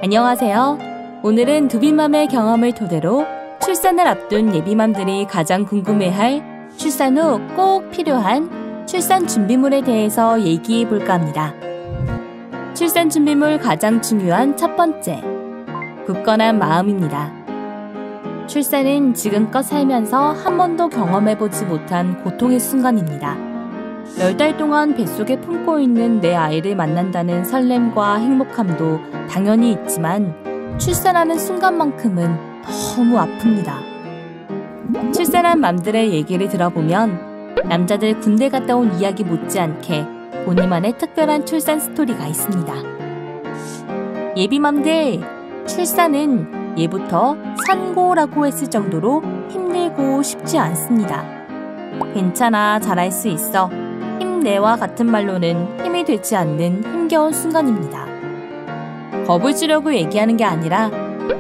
안녕하세요. 오늘은 두빈맘의 경험을 토대로 출산을 앞둔 예비맘들이 가장 궁금해할 출산 후 꼭 필요한 출산 준비물에 대해서 얘기해 볼까 합니다. 출산 준비물 가장 중요한 첫 번째, 굳건한 마음입니다. 출산은 지금껏 살면서 한 번도 경험해보지 못한 고통의 순간입니다. 10달 동안 뱃속에 품고 있는 내 아이를 만난다는 설렘과 행복함도 당연히 있지만 출산하는 순간만큼은 너무 아픕니다. 출산한 맘들의 얘기를 들어보면 남자들 군대 갔다 온 이야기 못지않게 본인만의 특별한 출산 스토리가 있습니다. 예비맘들, 출산은 예부터 산고라고 했을 정도로 힘들고 쉽지 않습니다. 괜찮아, 잘할 수 있어. 힘내와 같은 말로는 힘이 되지 않는 힘겨운 순간입니다. 겁을 주려고 얘기하는 게 아니라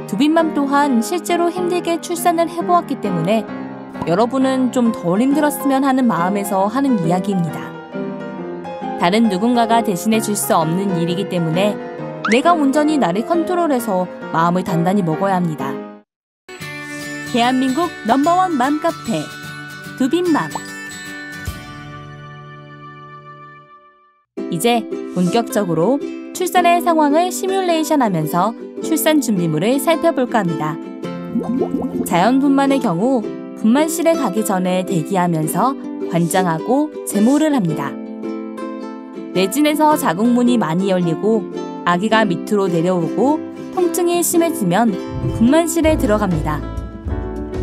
두빈맘 또한 실제로 힘들게 출산을 해보았기 때문에 여러분은 좀 덜 힘들었으면 하는 마음에서 하는 이야기입니다. 다른 누군가가 대신해 줄 수 없는 일이기 때문에 내가 온전히 나를 컨트롤해서 마음을 단단히 먹어야 합니다. 대한민국 넘버원 맘카페 두빈맘. 이제 본격적으로 출산의 상황을 시뮬레이션하면서 출산 준비물을 살펴볼까 합니다. 자연분만의 경우 분만실에 가기 전에 대기하면서 관장하고 제모를 합니다. 내진에서 자궁문이 많이 열리고 아기가 밑으로 내려오고 통증이 심해지면 분만실에 들어갑니다.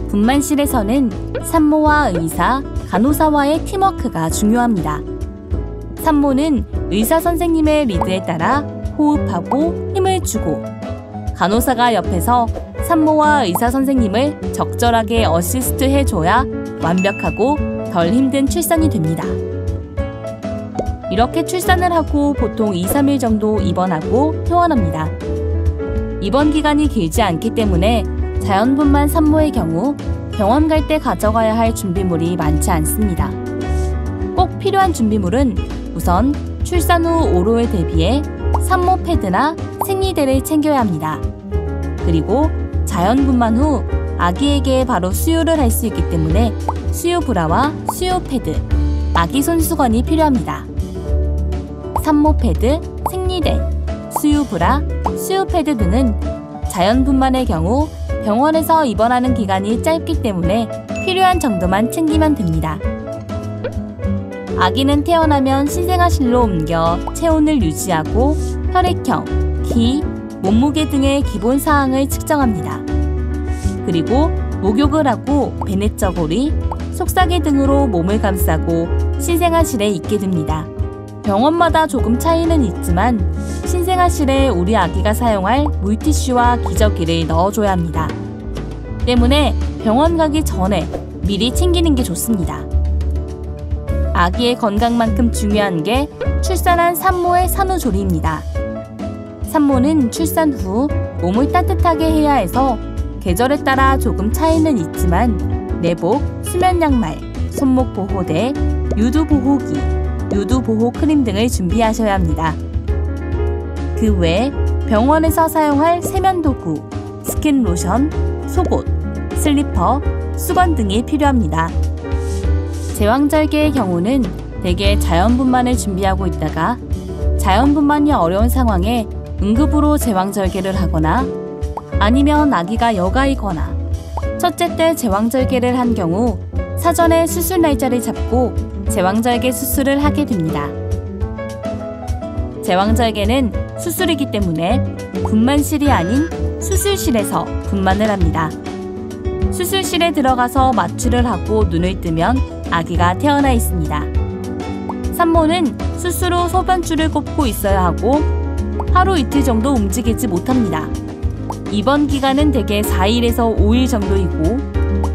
분만실에서는 산모와 의사, 간호사와의 팀워크가 중요합니다. 산모는 의사 선생님의 리드에 따라 호흡하고 힘을 주고, 간호사가 옆에서 산모와 의사 선생님을 적절하게 어시스트 해줘야 완벽하고 덜 힘든 출산이 됩니다. 이렇게 출산을 하고 보통 2-3일 정도 입원하고 퇴원합니다. 입원 기간이 길지 않기 때문에 자연분만 산모의 경우 병원 갈 때 가져가야 할 준비물이 많지 않습니다. 꼭 필요한 준비물은 우선 출산 후 오로에 대비해 산모 패드나 생리대를 챙겨야 합니다. 그리고 자연분만 후 아기에게 바로 수유를 할 수 있기 때문에 수유 브라와 수유 패드, 아기 손수건이 필요합니다. 산모 패드, 생리대, 수유 브라, 수유 패드 등은 자연분만의 경우 병원에서 입원하는 기간이 짧기 때문에 필요한 정도만 챙기면 됩니다. 아기는 태어나면 신생아실로 옮겨 체온을 유지하고 혈액형, 키, 몸무게 등의 기본 사항을 측정합니다. 그리고 목욕을 하고 배냇저고리, 속삭이 등으로 몸을 감싸고 신생아실에 있게 됩니다. 병원마다 조금 차이는 있지만 신생아실에 우리 아기가 사용할 물티슈와 기저귀를 넣어줘야 합니다. 때문에 병원 가기 전에 미리 챙기는 게 좋습니다. 아기의 건강만큼 중요한 게 출산한 산모의 산후조리입니다. 산모는 출산 후 몸을 따뜻하게 해야 해서 계절에 따라 조금 차이는 있지만 내복, 수면 양말, 손목 보호대, 유두 보호기, 유두 보호 크림 등을 준비하셔야 합니다. 그 외에 병원에서 사용할 세면도구, 스킨 로션, 속옷, 슬리퍼, 수건 등이 필요합니다. 제왕절개의 경우는 대개 자연분만을 준비하고 있다가 자연분만이 어려운 상황에 응급으로 제왕절개를 하거나 아니면 아기가 여가이거나 첫째 때 제왕절개를 한 경우 사전에 수술 날짜를 잡고 제왕절개 수술을 하게 됩니다. 제왕절개는 수술이기 때문에 분만실이 아닌 수술실에서 분만을 합니다. 수술실에 들어가서 마취를 하고 눈을 뜨면 아기가 태어나 있습니다. 산모는 수술 후 소변줄을 꼽고 있어야 하고 하루 이틀 정도 움직이지 못합니다. 입원 기간은 대개 4일에서 5일 정도이고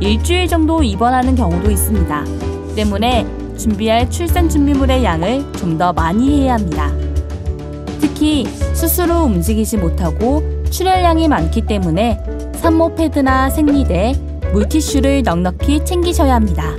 일주일 정도 입원하는 경우도 있습니다. 때문에 준비할 출산 준비물의 양을 좀 더 많이 해야 합니다. 특히 수술 후 움직이지 못하고 출혈량이 많기 때문에 산모 패드나 생리대, 물티슈를 넉넉히 챙기셔야 합니다.